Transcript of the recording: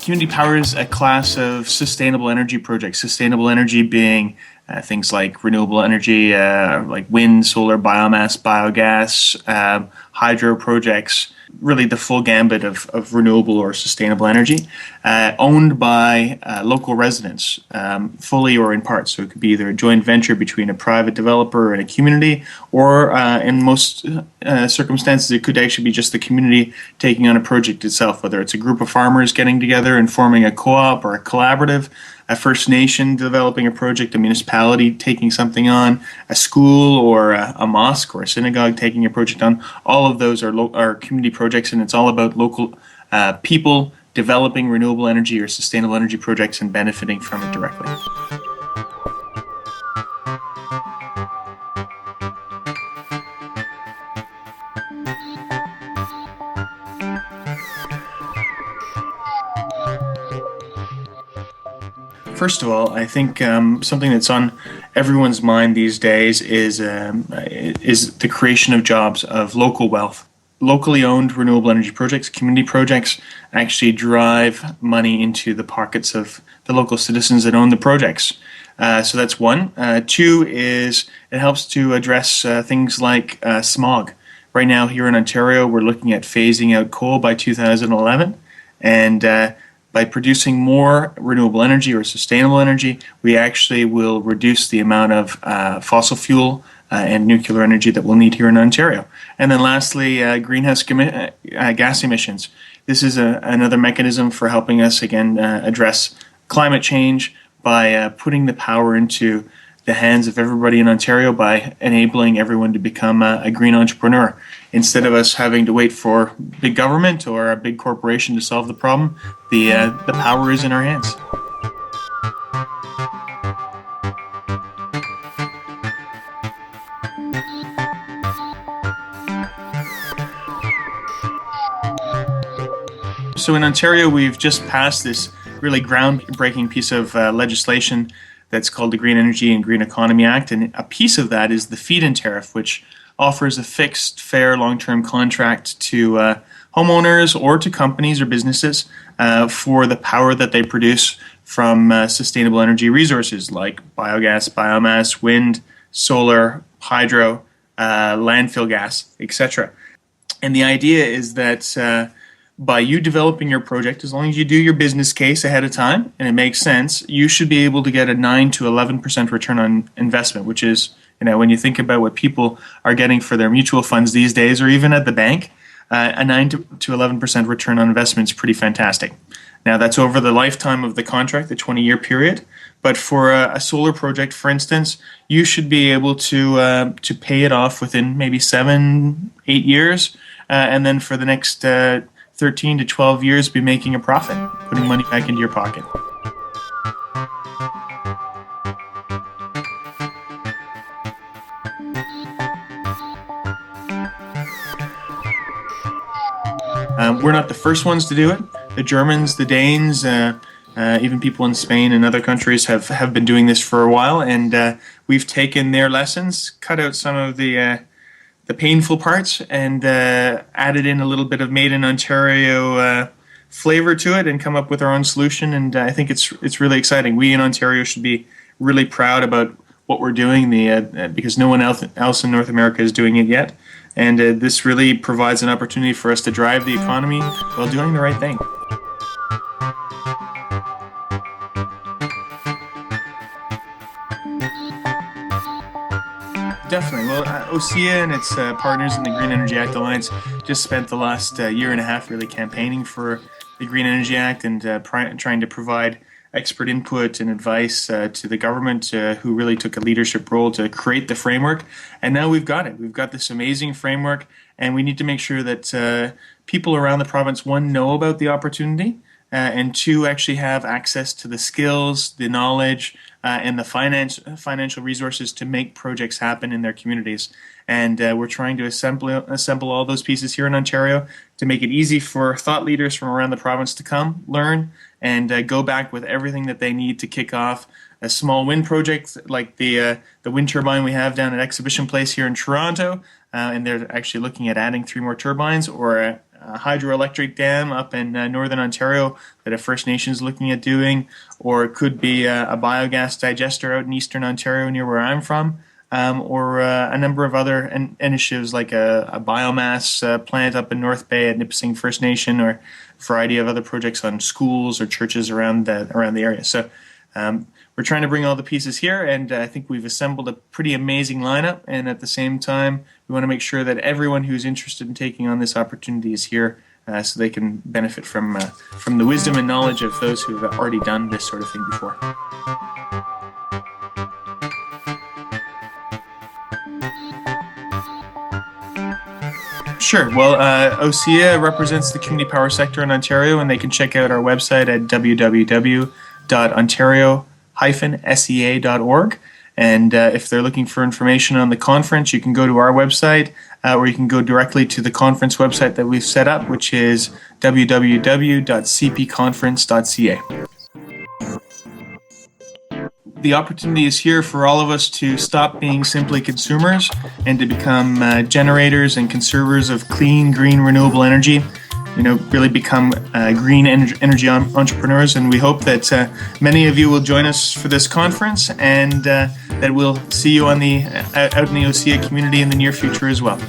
Community power is a class of sustainable energy projects. Sustainable energy being things like renewable energy, like wind, solar, biomass, biogas, hydro projects, really the full gambit of renewable or sustainable energy, owned by local residents, fully or in part. So it could be either a joint venture between a private developer and a community, or in most circumstances, it could actually be just the community taking on a project itself, whether it's a group of farmers getting together and forming a co-op or a collaborative, a First Nation developing a project, a municipality taking something on, a school or a mosque or a synagogue taking a project on. All of those are community projects, and it's all about local people developing renewable energy or sustainable energy projects and benefiting from it directly. First of all, I think something that's on everyone's mind these days is the creation of jobs, of local wealth. Locally owned renewable energy projects, community projects, actually drive money into the pockets of the local citizens that own the projects. So that's one. Two is it helps to address things like smog. Right now here in Ontario, we're looking at phasing out coal by 2011, and by producing more renewable energy or sustainable energy, we actually will reduce the amount of fossil fuel and nuclear energy that we'll need here in Ontario. And then lastly, greenhouse gas emissions. This is another mechanism for helping us, again, address climate change by putting the power into the hands of everybody in Ontario by enabling everyone to become a green entrepreneur. Instead of us having to wait for big government or a big corporation to solve the problem, the power is in our hands. So in Ontario, we've just passed this really groundbreaking piece of legislation that's called the Green Energy and Green Economy Act, and a piece of that is the feed-in tariff, which offers a fixed, fair, long-term contract to homeowners or to companies or businesses for the power that they produce from sustainable energy resources like biogas, biomass, wind, solar, hydro, landfill gas, etc. And the idea is that by you developing your project, as long as you do your business case ahead of time and it makes sense, you should be able to get a 9 to 11% return on investment, which is, when you think about what people are getting for their mutual funds these days, or even at the bank, a 9 to 11% return on investment is pretty fantastic. Now, that's over the lifetime of the contract, the 20-year period. But for a solar project, for instance, you should be able to pay it off within maybe 7, 8 years, and then for the next 13 to 12 years be making a profit, putting money back into your pocket. We're not the first ones to do it. The Germans, the Danes, even people in Spain and other countries have been doing this for a while, and we've taken their lessons, cut out some of the painful parts, and added in a little bit of made in Ontario flavor to it, and come up with our own solution. And I think it's really exciting. We in Ontario should be really proud about what we're doing, because no one else in North America is doing it yet. And this really provides an opportunity for us to drive the economy while doing the right thing. Definitely. Well, OSEA and its partners in the Green Energy Act Alliance just spent the last year and a half really campaigning for the Green Energy Act and trying to provide expert input and advice to the government, who really took a leadership role to create the framework. And now we've got it. We've got this amazing framework, and we need to make sure that people around the province, one, know about the opportunity, and two, actually have access to the skills, the knowledge, and the financial resources to make projects happen in their communities. And we're trying to assemble all those pieces here in Ontario to make it easy for thought leaders from around the province to come, learn, and go back with everything that they need to kick off a small wind project like the wind turbine we have down at Exhibition Place here in Toronto, and they're actually looking at adding 3 more turbines, or a hydroelectric dam up in northern Ontario that a First Nation's looking at doing, or it could be a biogas digester out in eastern Ontario near where I'm from, or a number of other initiatives like a biomass plant up in North Bay at Nipissing First Nation, or a variety of other projects on schools or churches around the area. So we're trying to bring all the pieces here, and I think we've assembled a pretty amazing lineup. And at the same time, we want to make sure that everyone who's interested in taking on this opportunity is here, so they can benefit from the wisdom and knowledge of those who have already done this sort of thing before. Sure. Well, OSEA represents the community power sector in Ontario, and they can check out our website at www.ontario-sea.org. And if they're looking for information on the conference, you can go to our website, or you can go directly to the conference website that we've set up, which is www.cpconference.ca. The opportunity is here for all of us to stop being simply consumers and to become generators and conservers of clean, green, renewable energy. Really become green energy entrepreneurs. And we hope that many of you will join us for this conference, and that we'll see you out in the OSEA community in the near future as well.